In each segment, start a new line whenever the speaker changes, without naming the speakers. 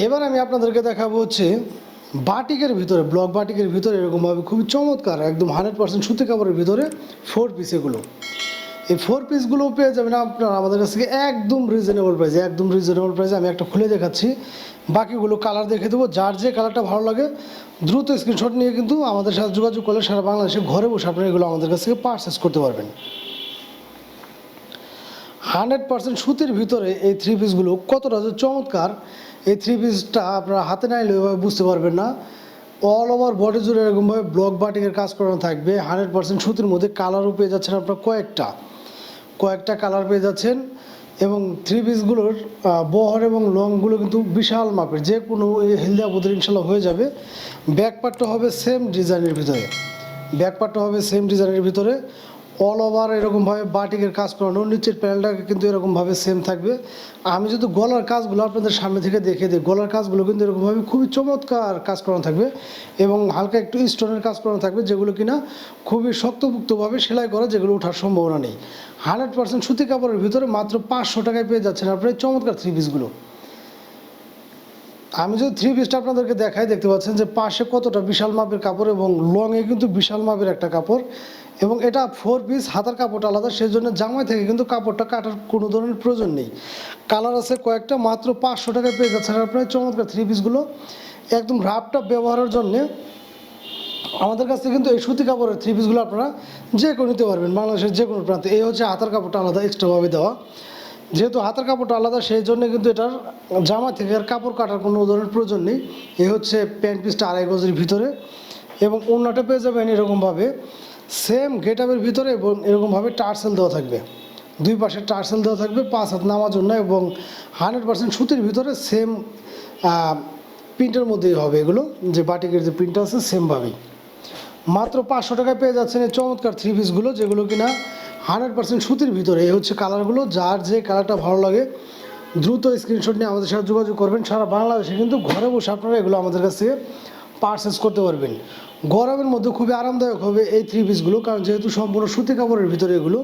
এবার আমি আপনাদেরকে দেখাবো হচ্ছে বাটিকের ভিতরে, ব্লক বাটিকের ভিতরে এরকমভাবে খুবই চমৎকার একদম 100% সুতি কাপড়ের ভিতরে 4 পিস। এগুলো এই 4 পিসগুলো পেয়ে যাবেন আপনারা আমাদের কাছ থেকে একদম রিজনেবল প্রাইসে। একদম রিজনেবল প্রাইসে আমি একটা খুলে দেখাচ্ছি, বাকিগুলো কালার দেখে দেবো। যার যে কালারটা ভালো লাগে দ্রুত স্ক্রিনশট নিয়ে কিন্তু আমাদের সাথে যোগাযোগ করলে সারা বাংলাদেশে ঘরে বসে আপনারা এগুলো আমাদের কাছ থেকে পারচেস করতে পারবেন। 100% সুতির ভিতরে এই 3 পিসগুলো কতটা যে চমৎকার, এই 3 পিসটা আপনারা হাতে না নিলে এভাবে বুঝতে পারবেন না। অল ওভার বডি জুড়ে এরকমভাবে ব্লক বাটিকের কাজ করানো থাকবে। 100% সুতির মধ্যে কালারও পেয়ে যাচ্ছেন আপনারা কয়েকটা কালার পেয়ে যাচ্ছেন। এবং 3 পিসগুলোর বহর এবং লংগুলো কিন্তু বিশাল মাপের, যে কোনো হেলদি আপুদের ইনশাল্লাহ হয়ে যাবে। ব্যাক পার্টটা হবে সেম ডিজাইনের ভিতরে, অল ওভার এরকমভাবে বাটিকের কাজ করানো। নিচের প্যানেলটা কিন্তু এরকমভাবে সেম থাকবে। আমি যদি গলার কাজগুলো আপনাদের সামনে থেকে দেখে দিই, গলার কাজগুলো কিন্তু এরকমভাবে খুবই চমৎকার কাজ করানো থাকবে এবং হালকা একটু স্টোনের কাজ করানো থাকবে, যেগুলো কিনা খুবই শক্তপোক্তভাবে সেলাই করা, যেগুলো ওঠার সম্ভাবনা নেই। 100% সুতি কাপড়ের ভিতরে মাত্র 500 টাকায় পেয়ে যাচ্ছেন আপনার এই চমৎকার 3 পিসগুলো। আমি যদি 3 পিসটা আপনাদেরকে দেখাই, দেখতে পাচ্ছেন যে পাশে কতটা বিশাল মাপের কাপড় এবং লংয়ে কিন্তু বিশাল মাপের একটা কাপড়। এবং এটা 4 পিস, হাতার কাপড়টা আলাদা, সেই জন্য জামাই থেকে কিন্তু কাপড়টা কাটার কোনো ধরনের প্রয়োজন নেই। কালার আছে কয়েকটা, মাত্র 500 টাকায় পেয়ে যাচ্ছেন আপনার চমৎকার 3 পিসগুলো। একদম রাফটা ব্যবহারের জন্যে আমাদের কাছ থেকে কিন্তু এই সুতি কাপড়ের 3 পিসগুলো আপনারা যে কেউ নিতে পারবেন বাংলাদেশের যে কোনো প্রান্তে। এই হচ্ছে হাতার কাপড়টা আলাদা এক্সট্রাভাবে দেওয়া, যেহেতু হাতের কাপড়টা আলাদা সেই জন্য কিন্তু এটার জামা থেকে আর কাপড় কাটার কোনো ধরনের প্রয়োজন নেই। এই হচ্ছে প্যান্ট পিসটা 2.5 গজের ভিতরে এবং ওড়নাটা পেয়ে যাবেন এরকমভাবে সেম গেট আপের ভিতরে এবং এরকমভাবে টার্সেল দেওয়া থাকবে, দুই পাশে টার্সেল দেওয়া থাকবে 5 হাত নামার জন্য। এবং 100% সুতির ভিতরে সেম প্রিন্টের মধ্যেই হবে এগুলো, যে বাটিকের যে প্রিন্ট আছে সেমভাবেই। মাত্র 500 টাকায় পেয়ে যাচ্ছেন এই চমৎকার 3 পিসগুলো, যেগুলো কিনা 100% সুতির ভিতরে। এই হচ্ছে কালারগুলো, যার যে কালারটা ভালো লাগে দ্রুত স্ক্রিনশট নিয়ে আমাদের সাথে যোগাযোগ করবেন। সারা বাংলাদেশে কিন্তু ঘরে বসে আপনারা এগুলো আমাদের কাছ থেকে পারচেস করতে পারবেন। গরমের মধ্যে খুবই আরামদায়ক হবে এই 3 পিসগুলো, কারণ যেহেতু সম্পূর্ণ সুতি কাপড়ের ভিতরে এগুলো।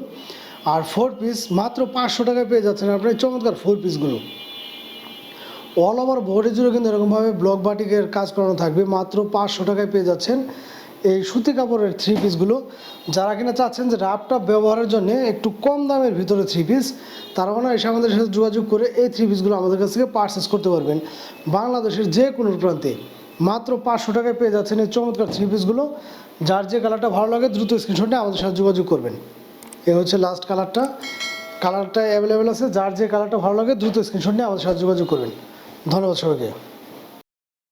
আর 4 পিস মাত্র 500 টাকায় পেয়ে যাচ্ছেন আপনার এই চমৎকার 4 পিসগুলো। অল ওভার বডি জুড়ে কিন্তু এরকমভাবে ব্লক বাটিকের কাজ করানো থাকবে। মাত্র 500 টাকায় পেয়ে যাচ্ছেন এই সুতি কাপড়ের 3 পিসগুলো। যারা কিনা চাচ্ছেন যে রাফটা ব্যবহারের জন্য একটু কম দামের ভিতরে 3 পিস, তারা মানে এসে আমাদের সাথে যোগাযোগ করে এই 3 পিসগুলো আমাদের কাছ থেকে পারচেস করতে পারবেন বাংলাদেশের যে কোনো প্রান্তে। মাত্র 500 টাকায় পেয়ে যাচ্ছেন এই চমৎকার 3 পিসগুলো। যার যে কালারটা ভালো লাগে দ্রুত স্ক্রিনশট নিয়ে আমাদের সাথে যোগাযোগ করবেন। এ হচ্ছে লাস্ট কালারটা অ্যাভেলেবেল আছে। যার যে কালারটা ভালো লাগে দ্রুত স্ক্রিনশট নিয়ে আমাদের সাথে যোগাযোগ করবেন। ধন্যবাদ সবাইকে।